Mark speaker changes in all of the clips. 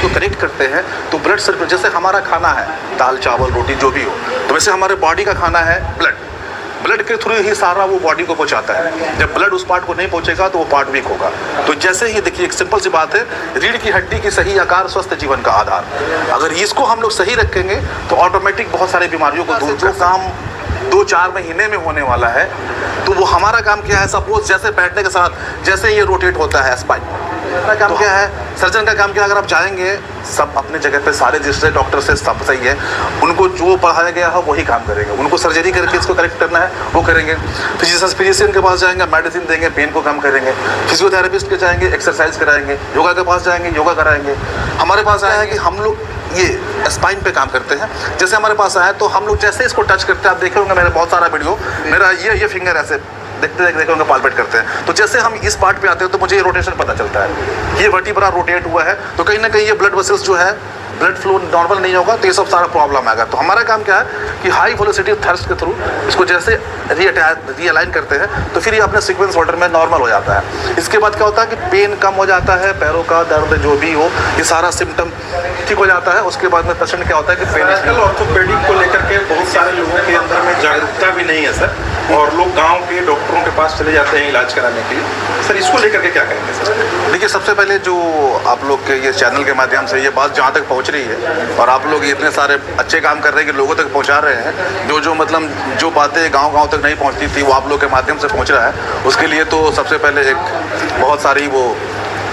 Speaker 1: इसको करेक्ट करते हैं तो ब्लड सर्कुलेशन, जैसे हमारा खाना है दाल चावल रोटी जो भी हो, तो वैसे हमारे बॉडी का खाना है ब्लड के थ्रू ही सारा वो बॉडी को पहुंचाता है। जब ब्लड उस पार्ट को नहीं पहुंचेगा तो वो पार्ट वीक होगा। तो जैसे ही देखिए एक सिंपल सी बात है, रीढ़ की हड्डी की सही आकार स्वस्थ जीवन का आधार। अगर इसको हम लोग सही रखेंगे तो ऑटोमेटिक बहुत सारी बीमारियों को दूर, जो काम 2-4 महीने में होने वाला है तो वो हमारा काम क्या है, सपोज जैसे बैठने के साथ जैसे ये रोटेट होता है स्पाइन, हमारा काम क्या है, सर्जन का काम क्या है, अगर आप जाएंगे सब अपने जगह पे सारे रजिस्टर्ड डॉक्टर से सब सही है, उनको जो पढ़ाया गया है वही काम करेंगे, उनको सर्जरी करके इसको करेक्ट करना है वो करेंगे। फिजिशियन के पास जाएंगे मेडिसिन देंगे, पेन को कम करेंगे। फिजियोथेरेपिस्ट के जाएंगे एक्सरसाइज कराएंगे, योगा के पास जाएंगे योगा कराएंगे। हमारे पास आया है कि हम लोग ये स्पाइन पे काम करते हैं। जैसे हमारे पास आया तो हम लोग जैसे इसको टच करते हैं, आप देखे होंगे मेरा बहुत सारा वीडियो, मेरा ये फिंगर ऐसे देखते होंगे पालपेट करते हैं, तो जैसे हम इस पार्ट पे आते हैं तो मुझे ये रोटेशन पता चलता है, ये वर्टिब्रा रोटेट हुआ है, तो कहीं ना कहीं ये ब्लड वेसल्स जो है ब्लड फ्लो नॉर्मल नहीं होगा तो ये सब सारा प्रॉब्लम आएगा। तो हमारा काम क्या है कि हाई वेलोसिटी थर्स्ट के थ्रू इसको जैसे रीअलाइन करते हैं तो फिर ये अपने सीक्वेंस ऑर्डर में नॉर्मल हो जाता है। इसके बाद क्या होता है कि पेन कम हो जाता है, पैरों का दर्द जो भी हो ये सारा सिम्टम ठीक हो जाता है। उसके बाद में पेशेंट क्या होता है कि पेन
Speaker 2: आजकल ऑर्थोपेडिक को लेकर के बहुत सारे लोगों के अंदर में जागरूकता भी नहीं है सर, और लोग गाँव के डॉक्टरों के पास चले जाते हैं इलाज कराने के लिए। सर इसको लेकर के क्या कहेंगे सर?
Speaker 1: देखिए सबसे पहले जो आप लोग के ये चैनल के माध्यम से ये बात जहाँ तक पहुँच रही है और आप लोग इतने सारे अच्छे काम कर रहे हैं कि लोगों तक पहुँचा रहे हैं, जो मतलब जो बातें गांव तक नहीं पहुँचती थी वो आप लोग के माध्यम से पहुँच रहा है, उसके लिए तो सबसे पहले एक बहुत सारी वो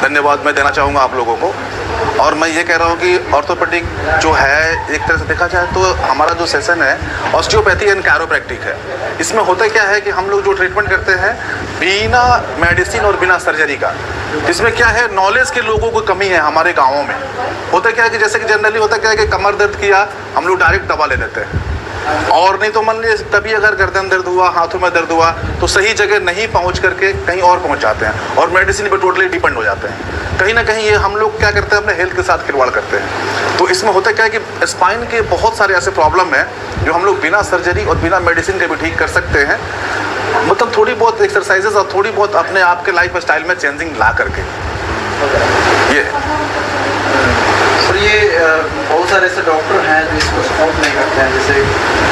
Speaker 1: धन्यवाद मैं देना चाहूँगा आप लोगों को। और मैं ये कह रहा हूँ कि ऑर्थोपेडिक जो है एक तरह से देखा जाए तो हमारा जो सेशन है ऑस्टियोपैथी एंड कैरोप्रैक्टिक है। इसमें होता क्या है कि हम लोग जो ट्रीटमेंट करते हैं बिना मेडिसिन और बिना सर्जरी का, इसमें क्या है नॉलेज के लोगों को कमी है हमारे गाँवों में। होता क्या है कि जैसे कि जनरली होता क्या है कि कमर दर्द किया हम लोग डायरेक्ट दवा ले लेते हैं, और नहीं तो मान लीजिए कभी अगर गर्दन दर्द हुआ हाथों में दर्द हुआ तो सही जगह नहीं पहुंच करके कहीं और पहुंच जाते हैं और मेडिसिन पे टोटली डिपेंड हो जाते हैं। कहीं ना कहीं ये हम लोग क्या करते हैं अपने हेल्थ के साथ खिलवाड़ करते हैं। तो इसमें होता क्या है कि स्पाइन के बहुत सारे ऐसे प्रॉब्लम हैं जो हम लोग बिना सर्जरी और बिना मेडिसिन के भी ठीक कर सकते हैं, मतलब थोड़ी बहुत एक्सरसाइजेस और थोड़ी बहुत अपने आप के लाइफ स्टाइल में चेंजिंग ला करके। ये
Speaker 3: सर ये बहुत सारे ऐसे डॉक्टर हैं जो इसको सपोर्ट नहीं करते हैं, जैसे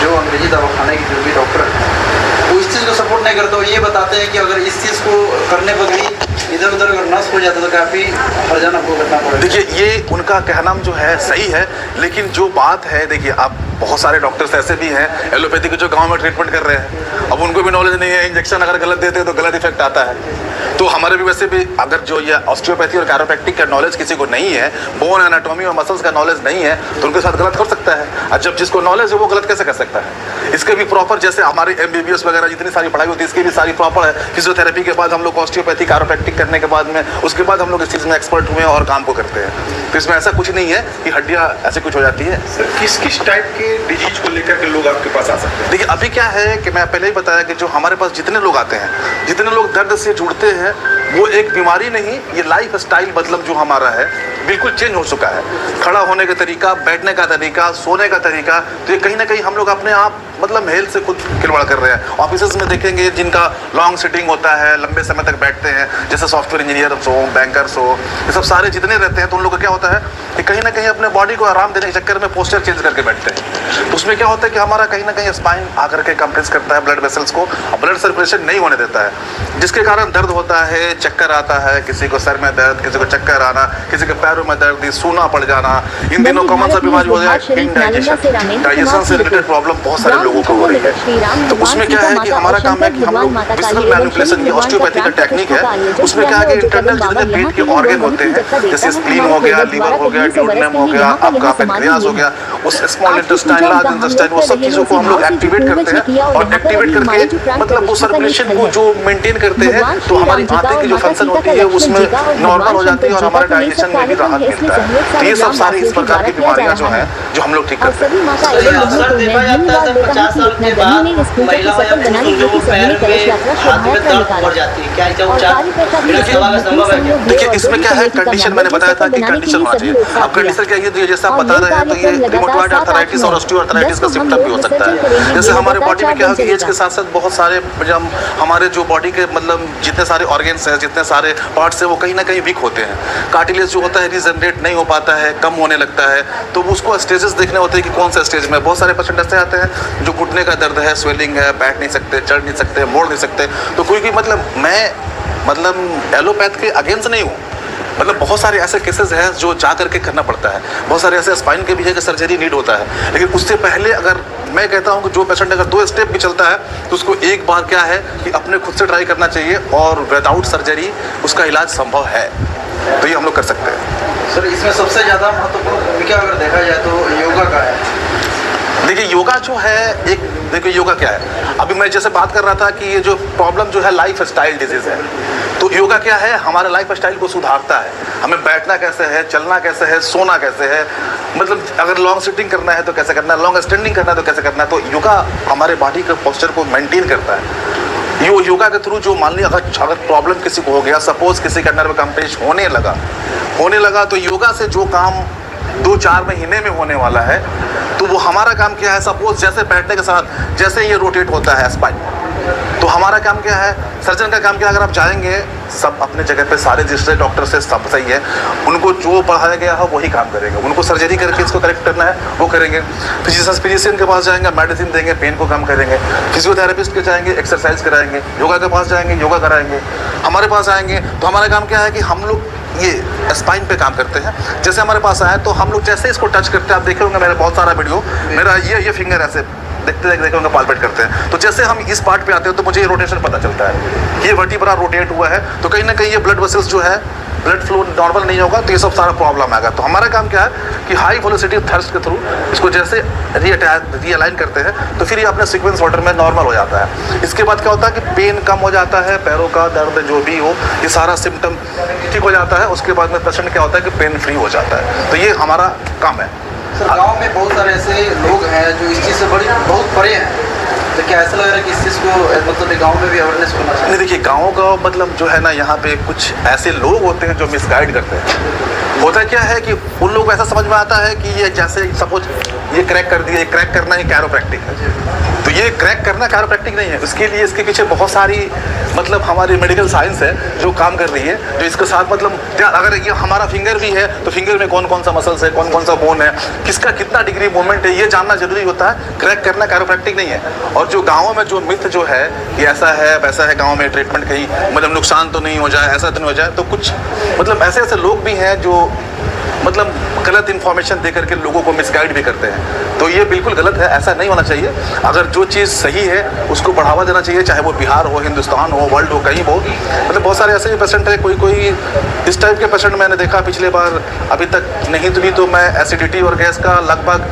Speaker 3: जो अंग्रेजी दवाखाने के जो भी डॉक्टर हैं वो इस चीज़ को सपोर्ट नहीं करते, और ये बताते हैं कि अगर इस चीज़ को करने पर भी इधर उधर अगर नस हो जाता तो काफ़ी हर्जाना आपको करना पड़ेगा।
Speaker 1: देखिए ये उनका कहना जो है सही है, लेकिन जो बात है देखिए अब बहुत सारे डॉक्टर्स ऐसे भी हैं एलोपैथी के जो गांव में ट्रीटमेंट कर रहे हैं, अब उनको भी नॉलेज नहीं है, इंजेक्शन अगर गलत देते हैं तो गलत इफेक्ट आता है। तो हमारे भी वैसे भी अगर जो ये ऑस्टियोपैथी और कैरोप्रैक्टिक का नॉलेज किसी को नहीं है, बोन एनाटॉमी और मसल्स का नॉलेज नहीं है, तो उनके साथ गलत कर सकता है। और जब जिसको नॉलेज है वो गलत कैसे कर सकता है? इसके भी प्रॉपर जैसे हमारी MBBS वगैरह जितनी सारी पढ़ाई होती है इसकी भी सारी प्रॉपर है। फिजियोथेरेपी के बाद हम लोग ऑस्टियोपैथी कैरोप्रैक्टिक करने के बाद में उसके बाद हम लोग इस चीज़ में एक्सपर्ट हुए और काम को करते हैं। तो इसमें ऐसा कुछ नहीं है कि हड्डियाँ ऐसे कुछ हो जाती है।
Speaker 2: सर किस टाइप के डिजीज को लेकर के लोग आपके पास आ सकते हैं?
Speaker 1: देखिए अभी क्या है कि मैं पहले ही बताया कि जो हमारे पास जितने लोग आते हैं, जितने लोग दर्द से जुड़ते हैं, वो एक बीमारी नहीं, ये लाइफ स्टाइल मतलब जो हमारा है बिल्कुल चेंज हो चुका है। खड़ा होने का तरीका, बैठने का तरीका, सोने का तरीका, तो ये कहीं ना कहीं हम लोग अपने आप मतलब हेल्थ से खुद खिलवाड़ कर रहे हैं। ऑफिस में देखेंगे जिनका लॉन्ग सिटिंग होता है, लंबे समय तक बैठते हैं, जैसे सॉफ्टवेयर इंजीनियर्स हो, बैंकर्स हो, ये सब सारे जितने रहते हैं तो उन लोगों का क्या होता है कि कहीं ना कहीं अपने बॉडी को आराम देने के चक्कर में पोस्चर चेंज करके बैठते हैं। तो उसमें क्या होता है कि हमारा कहीं ना कहीं स्पाइन आकर के कंप्रेस करता है ब्लड वेसल्स को, ब्लड सर्कुलेशन नहीं होने देता है, जिसके कारण दर्द होता है, चक्कर आता है, किसी को सर में दर्द, किसी को चक्कर आना, किसी के पैरों में दर्द, सूना पड़ जाना। इन दिनों कॉमन सा बीमारी हो जाए डाइजेशन से रिलेटेड प्रॉब्लम बहुत सारे लोगों को हो रही है। तो उसमें क्या है कि हमारा काम है कि हम लोग विसरल मैनिपुलेशन की ऑस्टियोपैथी का टेक्निक है, उसमें क्या है कि इंटरनल जितने पेट के ऑर्गन होते हैं जैसे स्प्लीन हो गया, लीवर हो गया, ड्यूडेनम हो गया, आपका पैंक्रियास हो गया, उस स्मॉल इंटेस्टाइन, लार्ज इंटेस्टाइन, वो सब चीज़ों को हम लोग एक्टिवेट करते हैं और एक्टिवेट करके मतलब वो सर्कुलेशन को जो मेंटेन करते हैं तो हमारी आंतें की जो फंक्शन होती है उसमें नॉर्मल हो जाती है और हमारे डाइजेशन में भी राहत मिलता है। तो ये सब सारी इस प्रकार की बीमारियां जो हैं जो हम लोग ठीक करते हैं।
Speaker 4: अक्सर देखा जाता है 50 साल के बाद महिलाओं या पुरुषों को पैर में हाथ में दर्द पड़ जाती है, क्या इसका उपचार संभव है क्या?
Speaker 1: देखिए इसमें क्या है कंडीशन मैंने बताया था कि कंडीशन होना चाहिए। अब कंडीशन क्या है जैसे आप बता रहे हैं तो ये रिमोट रूमेटॉइड आर्थराइटिस और ऑस्टियोआर्थराइटिस का सिम्टम भी हो सकता है। जैसे हमारे बॉडी में क्या है कि एज के साथ साथ बहुत सारे जब हमारे जो बॉडी के मतलब जितने सारे ऑर्गेन्स हैं, जितने सारे पार्ट्स हैं, वो कहीं ना कहीं वीक होते हैं। कार्टिलेज जो होता है रीजनरेट नहीं हो पाता है, कम होने लगता है, तो उसको स्टेजेस देखने होते हैं कि कौन सा स्टेज में। बहुत सारे पेशेंट ऐसे आते हैं जो घुटने का दर्द है, स्वेलिंग है, बैठ नहीं सकते, चढ़ नहीं सकते, मोड़ नहीं सकते। तो कोई मैं एलोपैथ के अगेंस्ट नहीं हूँ, मतलब बहुत सारे ऐसे केसेस हैं जो जा करके करना पड़ता है। बहुत सारे ऐसे स्पाइन के भी है कि सर्जरी नीड होता है, लेकिन उससे पहले अगर मैं कहता हूं कि जो पेशेंट अगर 2 स्टेप भी चलता है तो उसको एक बार क्या है कि अपने खुद से ट्राई करना चाहिए और विदाउट सर्जरी उसका इलाज संभव है, तो ये हम लोग कर सकते हैं।
Speaker 3: सर इसमें सबसे ज़्यादा महत्वपूर्ण भूमिका अगर देखा जाए तो योगा का है।
Speaker 1: देखिए योगा जो है देखिए योगा क्या है, अभी मैं जैसे बात कर रहा था कि ये जो प्रॉब्लम जो है लाइफ स्टाइल डिजीज़ है, तो योगा क्या है, हमारे लाइफ स्टाइल को सुधारता है। हमें बैठना कैसे है, चलना कैसे है, सोना कैसे है, मतलब अगर लॉन्ग सिटिंग करना है तो कैसे करना है, लॉन्ग स्टैंडिंग करना है तो कैसे करना है। तो योगा हमारे बॉडी के पोस्चर को मेंटेन करता है। योगा के थ्रू जो मान लिया अगर प्रॉब्लम किसी को हो गया, सपोज किसी का नर्व कंप्रेस होने लगा तो योगा से जो काम 2-4 महीने में होने वाला है, तो वो हमारा काम क्या है, सपोज जैसे बैठने के साथ जैसे ये रोटेट होता है स्पाइन, तो हमारा काम क्या है, सर्जन का काम क्या है, अगर आप जाएंगे सब अपने जगह पे सारे रजिस्टर्ड डॉक्टर से सब सही है, उनको जो पढ़ाया गया है वही काम करेंगे, उनको सर्जरी करके इसको करेक्ट करना है वो करेंगे। फिजिशियन के पास जाएंगे, मेडिसिन देंगे, पेन को कम करेंगे। फिजियोथेरेपिस्ट के जाएंगे, एक्सरसाइज कराएंगे। योगा के पास जाएंगे, योगा कराएंगे। हमारे पास आएंगे तो हमारा काम क्या है कि हम लोग ये स्पाइन पे काम करते हैं। जैसे हमारे पास आए तो हम लोग जैसे इसको टच करते हैं, आप देखे होंगे मेरा बहुत सारा वीडियो, मेरा ये फिंगर ऐसे देखे होंगे पालपेट करते हैं, तो जैसे हम इस पार्ट पे आते हैं तो मुझे ये रोटेशन पता चलता है, ये वर्टिब्रा रोटेट हुआ है, तो कहीं ना कहीं ये ब्लड वेसल्स जो है ब्लड फ्लो नॉर्मल नहीं होगा, तो ये सब सारा प्रॉब्लम आएगा। तो हमारा काम क्या है कि हाई वेलोसिटी थर्स्ट के थ्रू इसको जैसे रीअलाइन करते हैं तो फिर ये अपने सीक्वेंस ऑर्डर में नॉर्मल हो जाता है। इसके बाद क्या होता है कि पेन कम हो जाता है, पैरों का दर्द जो भी हो ये सारा सिम्टम ठीक हो जाता है। उसके बाद में पेशेंट क्या होता है कि पेन फ्री हो जाता है। तो ये हमारा काम है।
Speaker 3: सर गांव में बहुत सारे ऐसे लोग हैं जो इस चीज़ से बहुत परे हैं, तो क्या ऐसा लग रहा है कि इस चीज़ को मतलब गांव में भी अवेयरनेस होना चाहिए?
Speaker 1: नहीं, देखिए गाँव का मतलब जो है ना, यहाँ पे कुछ ऐसे लोग होते हैं जो मिसगाइड करते हैं। होता क्या है कि उन लोगों को ऐसा समझ में आता है कि ये जैसे सपोज ये क्रैक कर दिया, ये क्रैक करना ही कैरोप्रैक्टिक है, तो ये क्रैक करना कैरोप्रैक्टिक नहीं है। उसके लिए इसके पीछे बहुत सारी मतलब हमारी मेडिकल साइंस है जो काम कर रही है, जो इसके साथ मतलब अगर ये हमारा फिंगर भी है तो फिंगर में कौन कौन सा मसल्स है, कौन कौन सा बोन है, किसका कितना डिग्री मूवमेंट है, ये जानना जरूरी होता है। क्रैक करना कैरोप्रैक्टिक नहीं है। और जो गाँव में जो मिथ जो है कि ऐसा है वैसा है, गाँव में ट्रीटमेंट कहीं मतलब नुकसान तो नहीं हो जाए, ऐसा तो नहीं हो जाए, तो कुछ मतलब ऐसे लोग भी हैं जो मतलब गलत इन्फॉर्मेशन दे करके लोगों को मिसगाइड भी करते हैं। तो ये बिल्कुल गलत है, ऐसा नहीं होना चाहिए। अगर जो चीज़ सही है उसको बढ़ावा देना चाहिए, चाहे वो बिहार हो, हिंदुस्तान हो, वर्ल्ड हो, कहीं हो। मतलब बहुत सारे ऐसे भी पेशेंट है, कोई इस टाइप के पेशेंट मैंने देखा पिछले बार, अभी तक नहीं तो मैं एसिडिटी और गैस का लगभग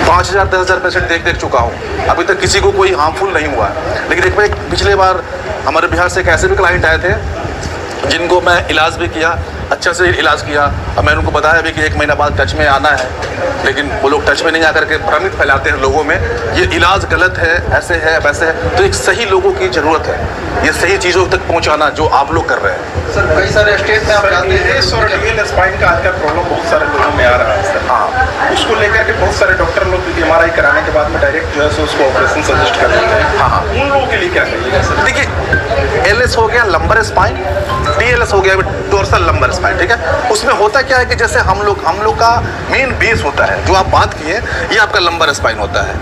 Speaker 1: 5000-10,000 पेशेंट देख चुका हूँ। अभी तक किसी को कोई हार्मफुल नहीं हुआ है। लेकिन एक बार पिछले बार हमारे बिहार से एक ऐसे भी क्लाइंट आए थे जिनको मैं इलाज भी किया, अच्छा से इलाज किया, और मैंने उनको बताया भी कि 1 महीना बाद टच में आना है, लेकिन वो लोग टच में नहीं आकर के भ्रमित फैलाते हैं लोगों में, ये इलाज गलत है, ऐसे है वैसे है। तो एक सही लोगों की ज़रूरत है, ये सही चीज़ों तक पहुंचाना जो आप लोग कर रहे हैं।
Speaker 3: सर कई सारे स्टेट में आप जाते हैं,
Speaker 2: स्पाइन का आजकल प्रॉब्लम बहुत सारे लोगों में आ रहा है सर।
Speaker 1: हाँ,
Speaker 2: उसको लेकर के बहुत सारे डॉक्टर लोग MRI कराने के बाद में डायरेक्ट जो है सो उसको ऑपरेशन सजेस्ट कर देते हैं।
Speaker 1: हाँ,
Speaker 2: उन लोगों के लिए क्या कहिएगा सर?
Speaker 1: देखिए LS हो गया लंबर स्पाइन, TLS हो गया डोर्सल लंबर स्पाइन, ठीक है। उसमें होता क्या है कि जैसे हम लोग का मेन बेस होता है, जो आप बात किए, ये आपका लंबर स्पाइन होता है,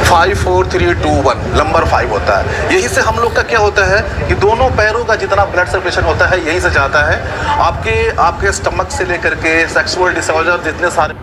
Speaker 1: 5 4 3 2 1 लंबर 5 होता है। यही से हम लोग का क्या होता है कि दोनों पैरों का जितना ब्लड सर्कुलेशन होता है यहीं से जाता है। आपके स्टमक से लेकर के सेक्सुअल डिसऑर्डर जितने सारे